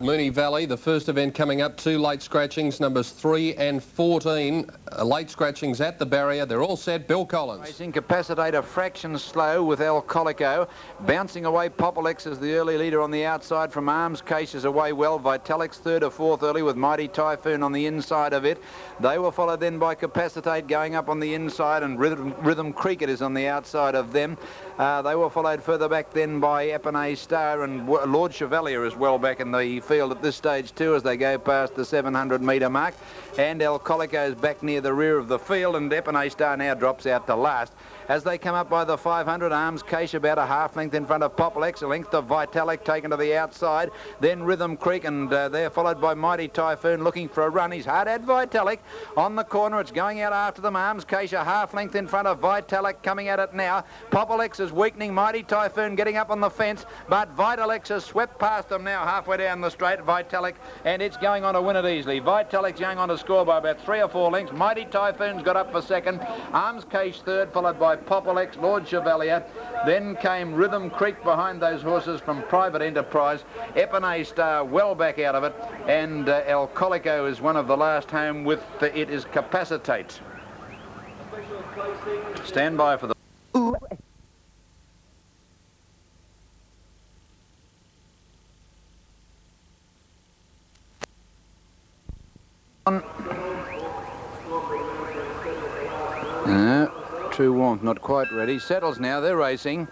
Moonee Valley, the first event coming up, 2 late scratchings, numbers 3 and 14. Late scratchings at the barrier. They're all set. Bill Collins. Racing Capacitate a fraction slow with El Colico. Bouncing away, Popalex is the early leader on the outside. From Arms Case is away well. Vitalix third or fourth early with Mighty Typhoon on the inside of it. They were followed then by Capacitate going up on the inside, and Rhythm Cricket is on the outside of them. They were followed further back then by Epinay Star, and Lord Chevalier is well back in the field at this stage too as they go past the 700 metre mark. And El Colico is back near the rear of the field, and Epinay Star now drops out to last. As they come up by the 500, Arms Case about a half length in front of Popalex, a length of Vitalik taken to the outside, then Rhythm Creek, and they're followed by Mighty Typhoon looking for a run. He's hard at Vitalik on the corner. It's going out after them. Arms Case a half length in front of Vitalik coming at it now. Popalex is weakening. Mighty Typhoon getting up on the fence, but Vitalik has swept past them now halfway down the straight, Vitalik, and it's going on to win it easily. Vitalik's going on to score by about 3 or 4 lengths. Mighty Typhoon's got up for second. Arms Case third, followed by Popalex, Lord Chevalier. Then came Rhythm Creek behind those horses from Private Enterprise. Epinay Star well back out of it, and El Colico is one of the last home with it is Capacitate. Stand by for the... True Warmth not quite ready. Settles now. They're racing.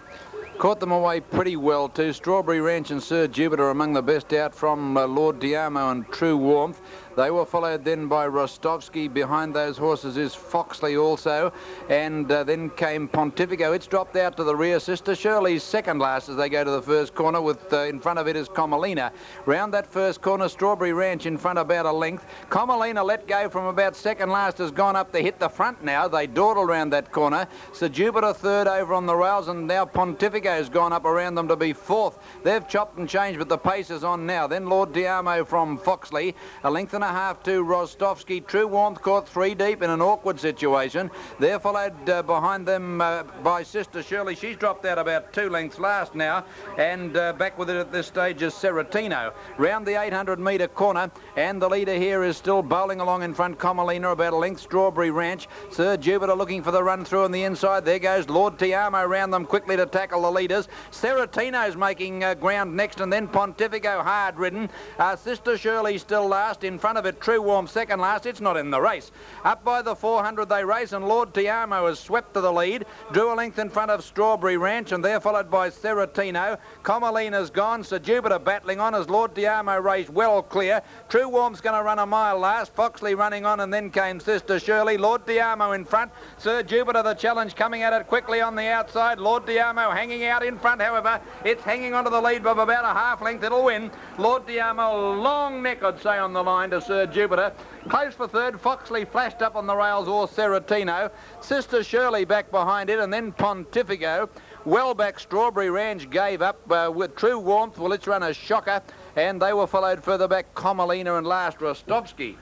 Caught them away pretty well too. Strawberry Ranch and Sir Jupiter among the best out from Lord Diamo and True Warmth. They were followed then by Rostovsky. Behind those horses is Foxley also. And then came Pontifico. It's dropped out to the rear. Sister Shirley's second last as they go to the first corner. With in front of it is Comelina. Round that first corner, Strawberry Ranch in front about a length. Comelina let go from about second last, has gone up to hit the front now. They dawdle round that corner. Sir Jupiter third over on the rails, and now Pontifico's gone up around them to be fourth. They've chopped and changed, but the pace is on now. Then Lord Diamo from Foxley. A length and a half to Rostovsky. True Warmth caught 3 deep in an awkward situation. They're followed behind them by Sister Shirley. She's dropped out about 2 lengths last now, and back with it at this stage is Seratino. Round the 800 metre corner, and the leader here is still bowling along in front. Comelina about a length. Strawberry Ranch. Sir Jupiter looking for the run through on the inside. There goes Lord Tiamo round them quickly to tackle the leaders. Seratino's making ground next, and then Pontifico hard ridden. Sister Shirley still last. In front of it, True Warmth second last. It's not in the race. Up by the 400 they race, and Lord Tiamo has swept to the lead. Drew a length in front of Strawberry Ranch, and they're followed by Seratino. Comelina's gone. Sir Jupiter battling on as Lord Tiamo raced well clear. True Warmth's going to run a mile last. Foxley running on, and then came Sister Shirley. Lord Tiamo in front. Sir Jupiter the challenge coming at it quickly on the outside. Lord Tiamo hanging out in front, however. It's hanging onto the lead by about a half length. It'll win. Lord Tiamo, long neck, I'd say, on the line to Sir Jupiter. Close for third. Foxley flashed up on the rails, or Seratino. Sister Shirley back behind it, and then Pontifico. Well back, Strawberry Ranch gave up with True Warmth. Well, it's run a shocker, and they were followed further back, Comelina and last Rostovsky.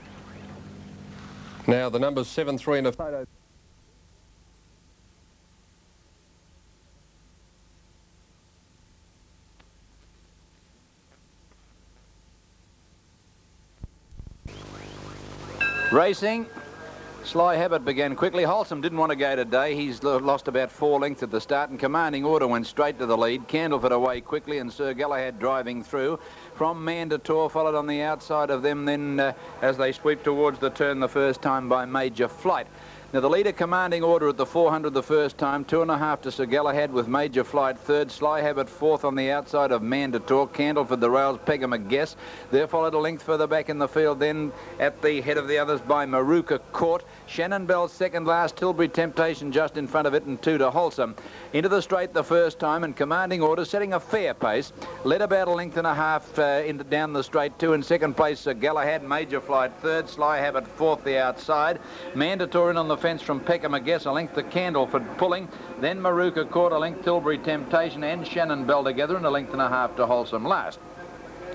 Now the numbers 7, 3 and a photo. Racing. Sly Habit began quickly. Wholesome didn't want to go today. He's lost about 4 lengths at the start, and Commanding Order went straight to the lead. Candleford away quickly, and Sir Galahad driving through. From Mandator, followed on the outside of them then as they sweep towards the turn the first time by Major Flight. Now the leader, Commanding Order, at the 400 the first time, 2.5 to Sir Galahad with Major Flight third. Sly Habit fourth on the outside of Mandator. Candleford the rails, Pegger McGuess. They're followed a length further back in the field then at the head of the others by Maruka Court. Shannon Bell second last, Tilbury Temptation just in front of it, and 2 to Wholesome. Into the straight the first time, and Commanding Order setting a fair pace. Led about a length and a half down the straight too. In second place, Sir Galahad. Major Flight third. Sly Habit fourth the outside. Mandator in on the fence from Pekka McGuess, a length to Candleford pulling. Then Maruka Court, a length Tilbury Temptation and Shannon Bell together, and a length and a half to Wholesome last.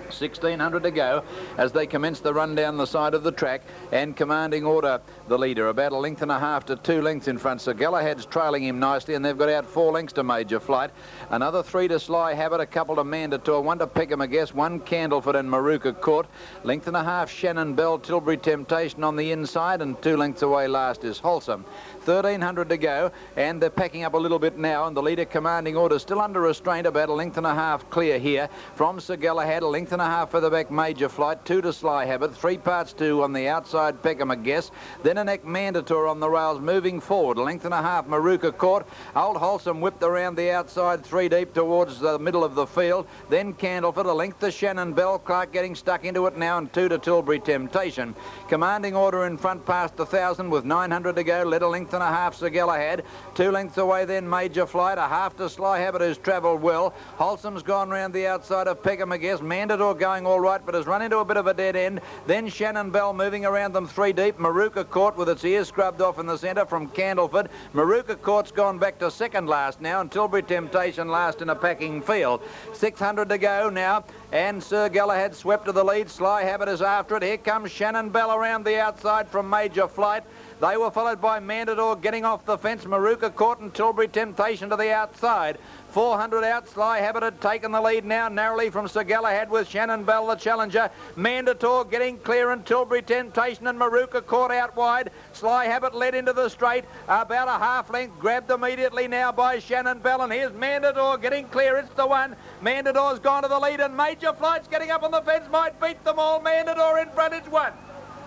1,600 to go as they commence the run down the side of the track, and Commanding Order the leader, about a length and a half to 2 lengths in front. Sir Galahad's trailing him nicely, and they've got out 4 lengths to Major Flight. Another 3 to Sly Habit, a couple to Mandator, 1 to Peckham, I guess, 1 Candlefoot and Maruka Court. Length and a half Shannon Bell, Tilbury Temptation on the inside, and 2 lengths away last is Wholesome. 1,300 to go, and they're packing up a little bit now, and the leader Commanding Order still under restraint, about a length and a half clear here from Sir Galahad, a length and a half further back Major Flight, 2 to Sly Habit, 3 parts 2 on the outside Peckham, I guess, then a neck Mandator on the rails moving forward, a length and a half Maruka Court. Old Wholesome whipped around the outside 3 deep towards the middle of the field, then Candlefoot, a length to Shannon Bell, Clark getting stuck into it now, and 2 to Tilbury Temptation. Commanding Order in front past 1,000 with 900 to go, led a length and a half Sir Galahad, 2 lengths away then Major Flight, a half to Sly Habit who's travelled well. Wholesome's gone round the outside of Peckham, I guess. Mandator going all right, but has run into a bit of a dead end. Then Shannon Bell moving around them 3 deep. Maruka Court with its ears scrubbed off in the centre from Candlefoot. Maruka Court's gone back to second last now, and Tilbury Temptation last in a packing field. 600 to go now, and Sir Galahad swept to the lead. Sly Habit is after it. Here comes Shannon Bell around the outside from Major Flight. They were followed by Mandator getting off the fence. Maruka Court and Tilbury Temptation to the outside. 400 out, Sly Habit had taken the lead now narrowly from Sir Galahad with Shannon Bell the challenger. Mandator getting clear, and Tilbury Temptation and Maruka Court out wide. Sly Habit led into the straight, about a half length, grabbed immediately now by Shannon Bell, and here's Mandator getting clear. It's the one. Mandator's gone to the lead, and Major Flight's getting up on the fence, might beat them all. Mandator in front, it's 1.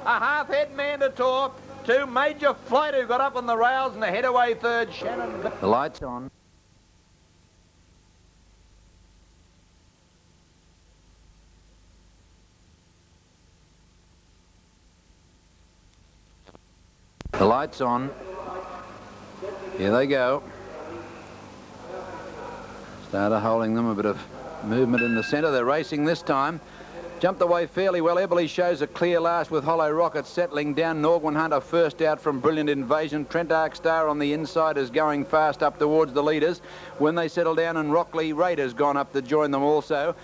A half head Mandator, 2 Major Flight who got up on the rails, and a head away third Shannon Bell. The lights on. The lights on. Here they go. Started holding them, a bit of movement in the centre. They're racing this time. Jumped away fairly well. Eberly shows a clear last with Hollow Rocket settling down. Norgwin Hunter first out from Brilliant Invasion. Trent Arc Star on the inside is going fast up towards the leaders. When they settle down, and Rockley Raider's gone up to join them also.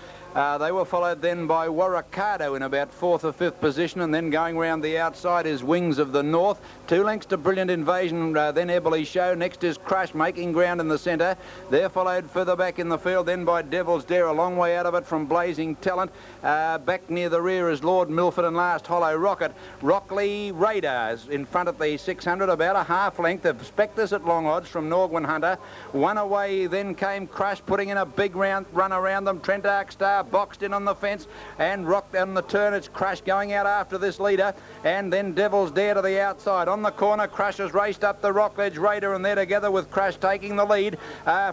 They were followed then by Warricado in about 4th or 5th position, and then going round the outside is Wings of the North. 2 lengths to Brilliant Invasion, then Eberly Show. Next is Crush, making ground in the centre. They're followed further back in the field then by Devil's Dare, a long way out of it from Blazing Talent. Back near the rear is Lord Milford, and last Hollow Rocket. Rockley Radars in front of the 600, about a half length of Spectres at long odds from Norgwin Hunter. 1 away then came Crush, putting in a big run around them. Trent Arc Star boxed in on the fence and rocked on the turn. It's Crush going out after this leader, and then Devil's Dare to the outside. On the corner, Crush has raced up the Rockledge Raider, and they're together with Crush taking the lead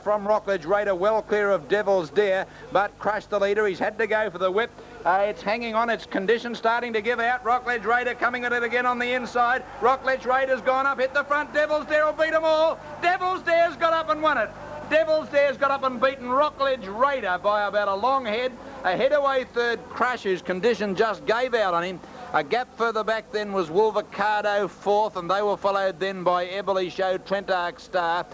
from Rockledge Raider, well clear of Devil's Dare, but Crush the leader. He's had to go for the whip. It's hanging on, its condition starting to give out. Rockledge Raider coming at it again on the inside. Rockledge Raider's gone up, hit the front. Devil's Dare will beat them all. Devil's Dare's got up and won it. Devil's Dare's got up and beaten Rockledge Raider by about a long head. A head away third, Crush, whose condition just gave out on him. A gap further back then was Wolvercado 4th, and they were followed then by Eberly Show, Trent Arc Star.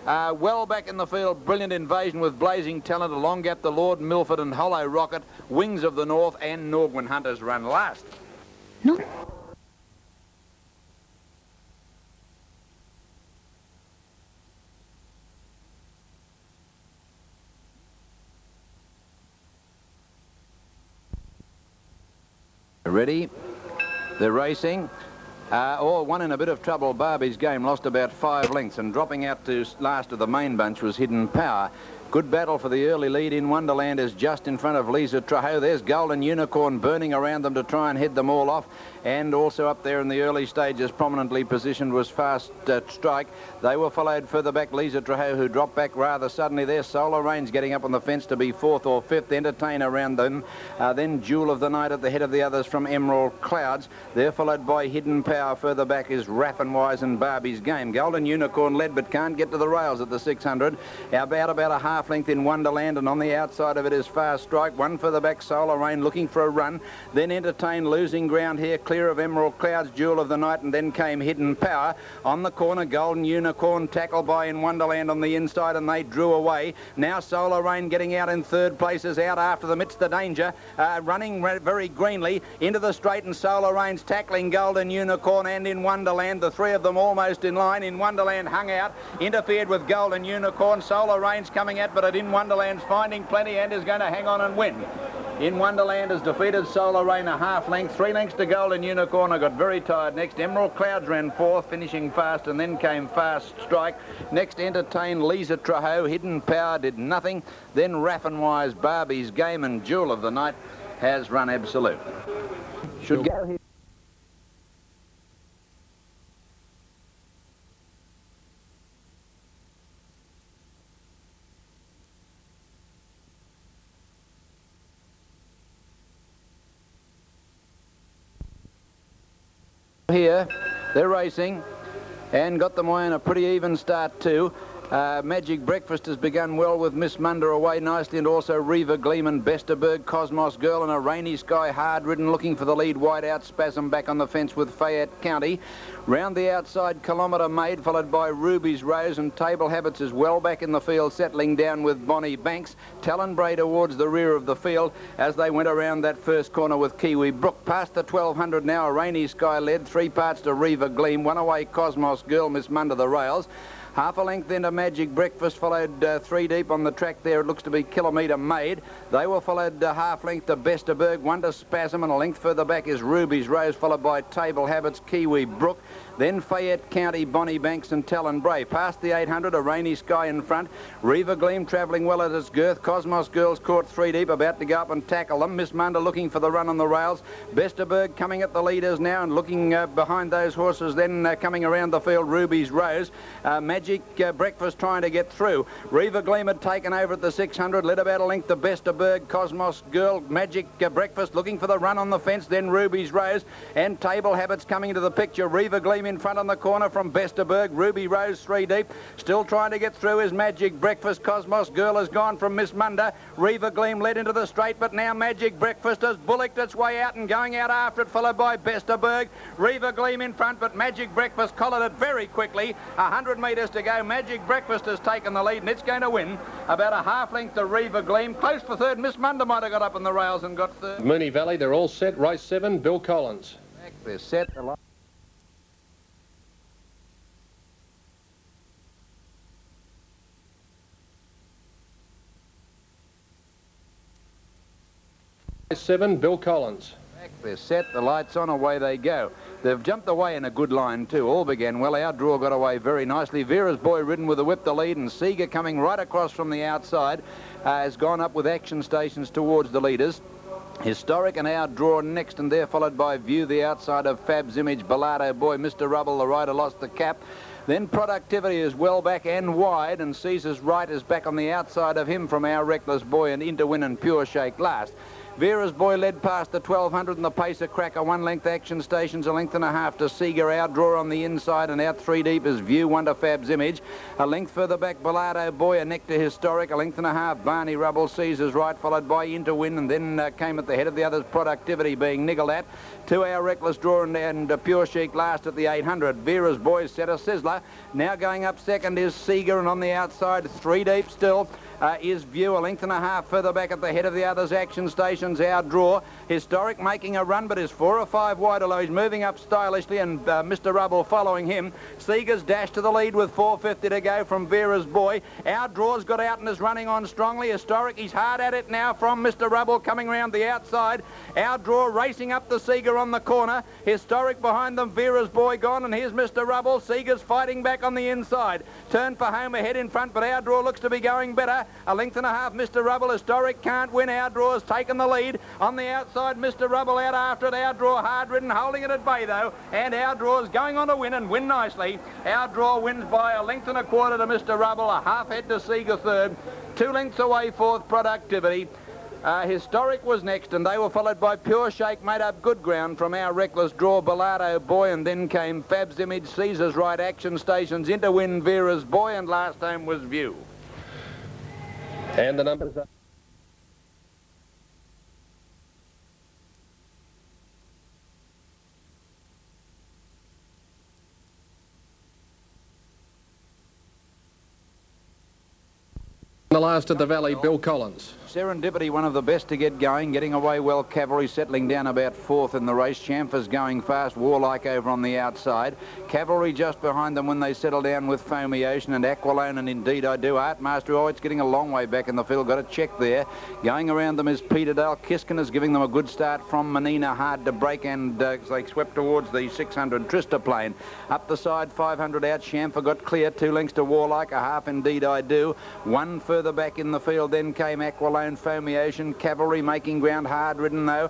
Well back in the field, Brilliant Invasion with Blazing Talent. A long gap to Lord Milford and Hollow Rocket, Wings of the North, and Norgwin Hunter's run last. No. Ready? They're racing. One in a bit of trouble. Barbie's Game lost about 5 lengths, and dropping out to last of the main bunch was Hidden Power. Good battle for the early lead in Wonderland is just in front of Lisa Trejo. There's Golden Unicorn burning around them to try and head them all off. And also up there in the early stages, prominently positioned, was Fast Strike. They were followed further back, Lisa Trejo, who dropped back rather suddenly there. Solar Range getting up on the fence to be 4th or 5th. Entertain around them. Then Jewel of the Night at the head of the others from Emerald Clouds. They're followed by Hidden Power. Further back is Raffenwise and Barbie's Game. Golden Unicorn led but can't get to the rails at the 600. About a half half length in Wonderland, and on the outside of it is Fast Strike. One further back, Solar Rain looking for a run. Then Entertain losing ground here, clear of Emerald Clouds, Jewel of the Night, and then came Hidden Power. On the corner, Golden Unicorn tackled by In Wonderland on the inside, and they drew away. Now Solar Rain getting out in third place is out after them. It's the Danger, running very greenly into the straight, and Solar Rain's tackling Golden Unicorn and In Wonderland. The three of them almost in line. In Wonderland hung out, interfered with Golden Unicorn. Solar Rain's coming at, but In Wonderland's finding plenty and is going to hang on and win. In Wonderland has defeated Solar Rain a half length. 3 lengths to Golden Unicorn. I got very tired. Next, Emerald Clouds ran fourth, finishing fast, and then came Fast Strike. Next, Entertain, Lisa Traho. Hidden Power did nothing. Then Raffenwise, Barbie's Game, and Jewel of the Night has run absolute. Should go here. Here, they're racing and got them away in a pretty even start too. Magic Breakfast has begun well with Miss Munder away nicely, and also Reva Gleeman, Besterberg, Cosmos Girl, and a Rainy Sky hard ridden looking for the lead. Wide out Spasm back on the fence with Fayette County. Round the outside, Kilometre Maid, followed by Ruby's Rose, and Table Habits is well back in the field, settling down with Bonnie Banks. Talonbrae towards the rear of the field as they went around that first corner with Kiwi Brook. Past the 1200 now, a Rainy Sky led, 3 parts to Reva Gleam, 1 away Cosmos Girl, Miss Munder the rails. Half a length then to Magic Breakfast, followed 3 deep on the track there. It looks to be Kilometre Maid. They were followed half length to Besterberg, 1 to Spasm, and a length further back is Ruby's Rose, followed by Table Habits, Kiwi Brook. Then Fayette County, Bonnie Banks, and Talonbrae. Past the 800, a Rainy Sky in front. Reva Gleam travelling well at its girth. Cosmos Girls caught 3 deep, about to go up and tackle them. Miss Munder looking for the run on the rails. Besterberg coming at the leaders now and looking behind those horses. Then coming around the field, Ruby's Rose. Magic Breakfast trying to get through. Reva Gleam had taken over at the 600, led about a length to Besterberg. Cosmos Girl, Magic Breakfast looking for the run on the fence. Then Ruby's Rose and Table Habits coming into the picture. Reva Gleam in front on the corner from Besterberg. Ruby Rose 3 deep. Still trying to get through is Magic Breakfast. Cosmos Girl has gone from Miss Munder. Reva Gleam led into the straight, but now Magic Breakfast has bullocked its way out and going out after it, followed by Besterberg. Reva Gleam in front, but Magic Breakfast collared it very quickly. 100 metres to go. Magic Breakfast has taken the lead, and it's going to win about a half length to Reva Gleam. Close for third. Miss Munder might have got up on the rails and got third. Moonee Valley, they're all set. Race 7, Bill Collins. They're set. Race 7, Bill Collins. They're set, the lights on, away they go. They've jumped away in a good line too. All began well. Our Draw got away very nicely. Vera's Boy ridden with a whip the lead, and Seeger coming right across from the outside has gone up with Action Stations towards the leaders. Historic and Our Draw next, and they're followed by View the outside of Fab's Image, Bellado Boy, Mr. Rubble, the rider lost the cap. Then Productivity is well back and wide, and Caesar's Right is back on the outside of him from Our Reckless Boy, and Interwin and Pure Shake last. Vera's Boy led past the 1200, and the Pacer Cracker 1 length Action Stations, a length and a half to Seeger. Our Draw on the inside, and out 3 deep is View, 1 to Fab's Image. A length further back, Bellado Boy, a neck to Historic, a length and a half Barney Rubble, Caesar's Right, followed by Interwin, and then came at the head of the others, Productivity being niggled at. 2 Our Reckless Draw and Pure Chic last at the 800. Vera's Boy set a sizzler. Now going up second is Seeger, and on the outside 3 deep still is View, a length and a half further back at the head of the others, Action Stations, Our Draw. Historic making a run, but is 4 or 5 wide, although he's moving up stylishly, and Mr. Rubble following him. Seeger's dashed to the lead with 4:50 to go from Vera's Boy. Our Draw's got out and is running on strongly. Historic, he's hard at it now from Mr. Rubble coming round the outside. Our Draw racing up the Seeger on the corner. Historic behind them, Vera's Boy gone, and here's Mr. Rubble. Seeger's fighting back on the inside. Turn for home ahead in front, but Our Draw looks to be going better. A length and a half, Mr. Rubble. Historic can't win. Our Draw has taken the lead. On the outside, Mr. Rubble out after it. Our Draw hard ridden, holding it at bay though, and Our Draw is going on to win and win nicely. Our Draw wins by a length and a quarter to Mr. Rubble, a half head to Seeger third, 2 lengths away fourth, Productivity. Historic was next, and they were followed by Pure Shake, made up good ground from Our Reckless Draw, Bellado Boy, and then came Fab's Image, Caesar's Right, Action Stations, Interwin, Vera's Boy, and last home was View. And the numbers are... The last at the Valley, Bill Collins. Serendipity, one of the best to get going, getting away well. Cavalry settling down about fourth in the race. Champers going fast. Warlike over on the outside. Cavalry just behind them when they settle down with Foamy Ocean and Aqualone, and Indeed I Do. Artmaster, oh, it's getting a long way back in the field. Got a check there. Going around them is Peterdale. Kiskin is giving them a good start from Menina. Hard to break, and they swept towards the 600 Trista Plane. Up the side, 500 out. Chamfer got clear. 2 lengths to Warlike. A half Indeed I Do. One further back in the field. Then came Aqualone. Foamy Ocean. Cavalry making ground, hard ridden though,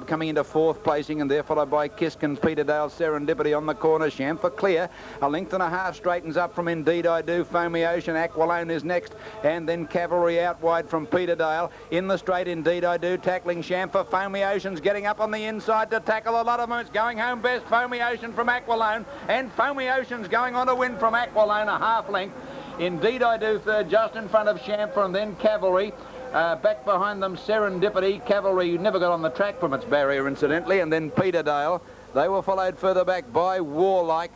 coming into fourth placing, and they're followed by Kiskin, Peterdale, Serendipity on the corner. Chamfer clear. A length and a half straightens up from Indeed I Do. Foamy Ocean. Aqualone is next, and then Cavalry out wide from Peterdale. In the straight, Indeed I Do tackling Chamfer. Foamy Ocean's getting up on the inside to tackle a lot of them. It's going home best. Foamy Ocean from Aqualone, and Foamy Ocean's going on to win from Aqualone, a half length. Indeed I Do third, just in front of Chamfer, and then Cavalry. Back behind them, Serendipity. Cavalry never got on the track from its barrier, incidentally, and then Peterdale. They were followed further back by Warlike.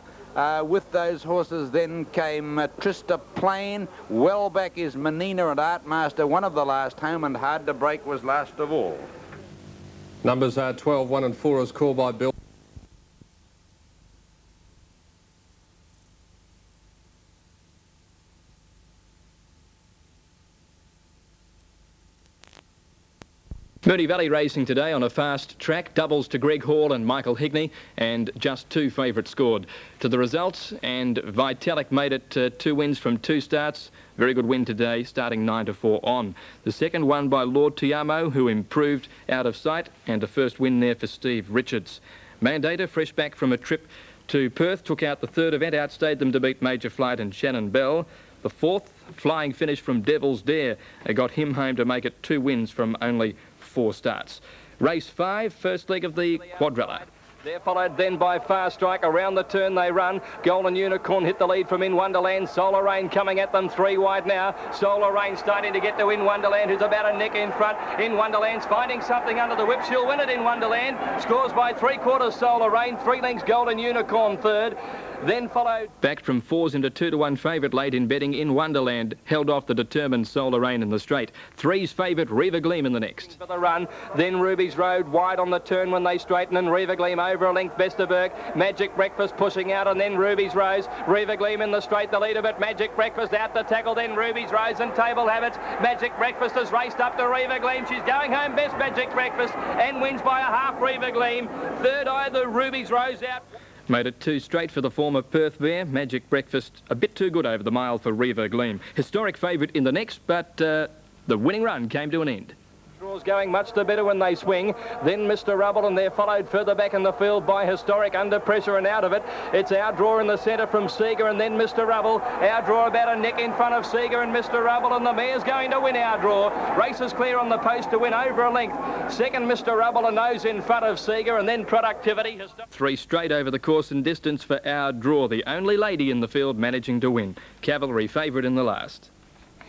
With those horses then came Trista Plane. Well back is Menina and Artmaster. One of the last home, and Hard to Break was last of all. Numbers are 12, 1 and 4 as called by Bill. Moonee Valley racing today on a fast track. Doubles to Greg Hall and Michael Higney, and just 2 favourites scored. To the results, and Vitalik made it 2 wins from 2 starts. Very good win today, starting 9 to 4 on. The second won by Lord Tiamo, who improved out of sight, and a first win there for Steve Richards. Mandata, fresh back from a trip to Perth, took out the third event, outstayed them to beat Major Flight and Shannon Bell. The fourth flying finish from Devil's Dare got him home to make it 2 wins from only 4 starts. Race 5, first leg of the quadrilla. They're followed then by Fast Strike. Around the turn they run. Golden Unicorn hit the lead from In Wonderland. Solar Rain coming at them 3 wide now. Solar Rain starting to get to In Wonderland, who's about a neck in front. In Wonderland's finding something under the whip. She'll win it, In Wonderland. Scores by 3/4 Solar Rain. 3 lengths Golden Unicorn third. Then followed back from 4s into 2 to 1 favourite late in betting. In Wonderland held off the determined Solar Rain in the straight. 3's favourite Riva Gleam in the next. For the run, then Ruby's Road wide on the turn when they straighten, and Riva Gleam over a length. Vesterberg, Magic Breakfast pushing out, and then Ruby's Rose. Riva Gleam in the straight, the lead of it. Magic Breakfast out the tackle, then Ruby's Rose and Table Habits. Magic Breakfast has raced up to Riva Gleam. She's going home best, Magic Breakfast, and wins by a half. Riva Gleam. Third eye, the Ruby's Rose out. Made it 2 straight for the former Perth Bear. Magic Breakfast a bit too good over the mile for Riva Gleam. Historic favourite in the next, but the winning run came to an end. Draws going much the better when they swing. Then Mr. Rubble, and they're followed further back in the field by Historic, under pressure and out of it. It's Our Draw in the centre from Seeger, and then Mr. Rubble. Our Draw about a neck in front of Seeger and Mr. Rubble, and the mare's going to win Our Draw. Race is clear on the post to win over a length. Second, Mr. Rubble, a nose in front of Seeger, and then Productivity. 3 straight over the course and distance for Our Draw, the only lady in the field managing to win. Cavalry favourite in the last.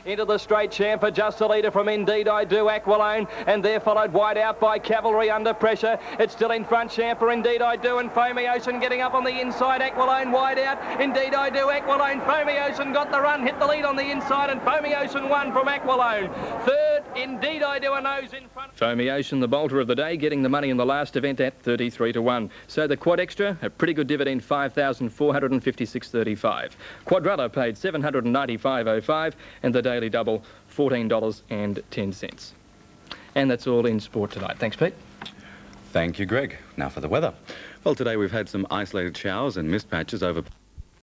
Into the straight, Chamfer, just a leader from Indeed I Do, Aqualone, and they're followed wide out by Cavalry under pressure. It's still in front, Chamfer, Indeed I Do, and Foamy Ocean getting up on the inside. Aqualone wide out, Indeed I Do, Aqualone. Foamy Ocean got the run, hit the lead on the inside, and Foamy Ocean won from Aqualone. Third, Indeed I Do, a nose in front. Foamy Ocean, the bolter of the day, getting the money in the last event at 33 to 1. So the quad extra, a pretty good dividend, 5,456.35. Quadrilla paid $795.05, and the daily double, $14.10. And that's all in sport tonight. Thanks, Pete. Thank you, Greg. Now for the weather. Well, today we've had some isolated showers and mist patches over